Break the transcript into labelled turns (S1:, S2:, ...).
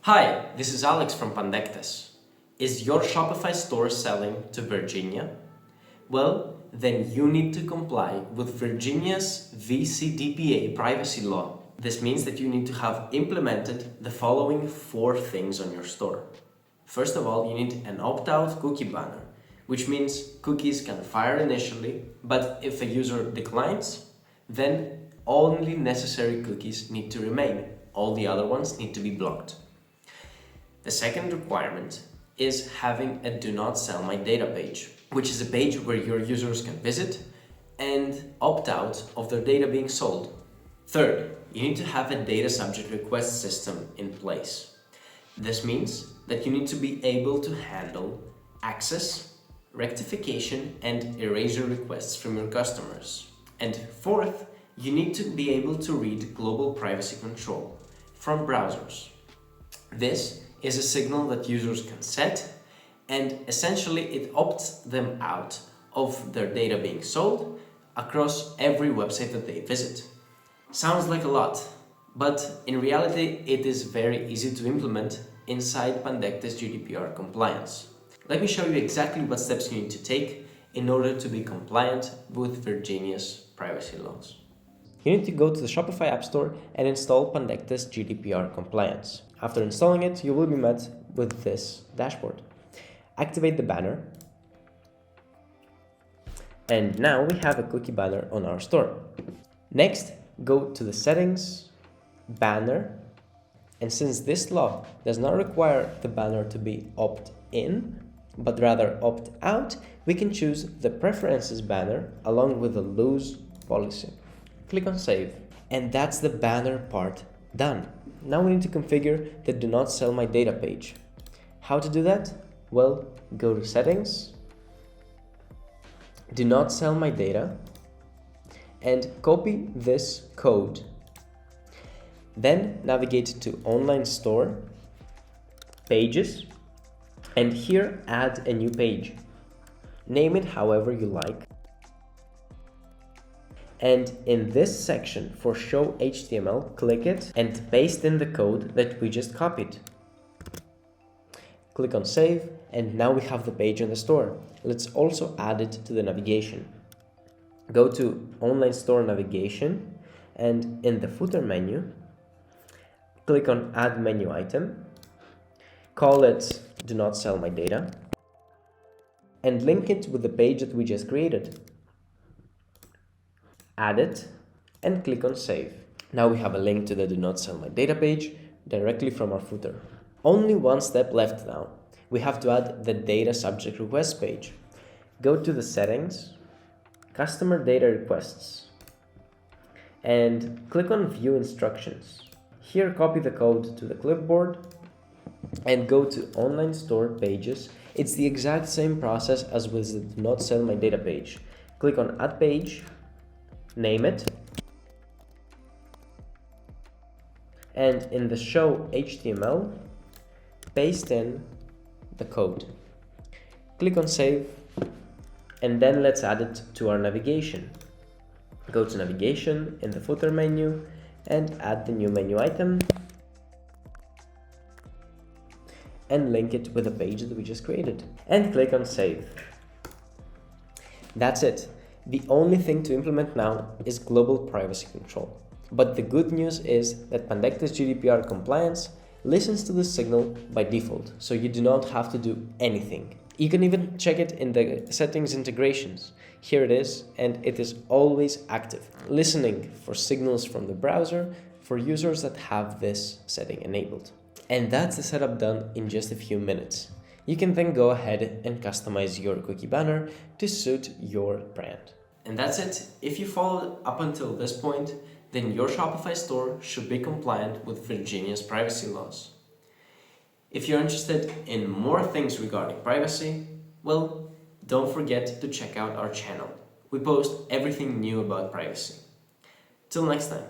S1: Hi, this is Alex from Pandectes. Is your Shopify store selling to Virginia? Well, then you need to comply with Virginia's VCDPA privacy law. This means that you need to have implemented the following 4 things on your store. First of all, you need an opt-out cookie banner, which means cookies can fire initially, but if a user declines, then only necessary cookies need to remain. All the other ones need to be blocked. The second requirement is having a Do Not Sell My Data page, which is a page where your users can visit and opt out of their data being sold. Third, you need to have a data subject request system in place. This means that you need to be able to handle access, rectification, and erasure requests from your customers. And fourth, you need to be able to read global privacy control from browsers. This is a signal that users can set, and essentially it opts them out of their data being sold across every website that they visit. Sounds like a lot, but in reality it is very easy to implement inside Pandectes GDPR compliance. Let me show you exactly what steps you need to take in order to be compliant with Virginia's privacy laws. You need to go to the Shopify App Store and install Pandectes GDPR compliance. After installing it, you will be met with this dashboard. Activate the banner. And now we have a cookie banner on our store. Next, go to the settings, banner, and since this law does not require the banner to be opt-in, but rather opt-out, we can choose the preferences banner along with the lose policy. Click on save, and that's the banner part done. Now we need to configure the Do Not Sell My Data page. How to do that? Well, go to settings, Do Not Sell My Data, and copy this code. Then navigate to Online Store, Pages, and here add a new page. Name it however you like. And in this section for Show HTML, click it and paste in the code that we just copied. Click on Save, and now we have the page in the store. Let's also add it to the navigation. Go to Online Store Navigation, and in the footer menu, click on Add Menu Item, call it Do Not Sell My Data, and link it with the page that we just created. Add it and click on Save. Now we have a link to the Do Not Sell My Data page directly from our footer. Only one step left now. We have to add the Data Subject Request page. Go to the Settings, Customer Data Requests, and click on View Instructions. Here copy the code to the clipboard and go to Online Store Pages. It's the exact same process as with the Do Not Sell My Data page. Click on Add Page, name it, and in the Show HTML, paste in the code. Click on Save, and then let's add it to our navigation. Go to Navigation in the footer menu and add the new menu item and link it with the page that we just created. And click on Save. That's it. The only thing to implement now is global privacy control. But the good news is that Pandectes GDPR compliance listens to the signal by default, so you do not have to do anything. You can even check it in the settings integrations. Here it is, and it is always active, listening for signals from the browser for users that have this setting enabled. And that's the setup done in just a few minutes. You can then go ahead and customize your cookie banner to suit your brand. And that's it. If you followed up until this point, then your Shopify store should be compliant with Virginia's privacy laws. If you're interested in more things regarding privacy, well, don't forget to check out our channel. We post everything new about privacy. Till next time.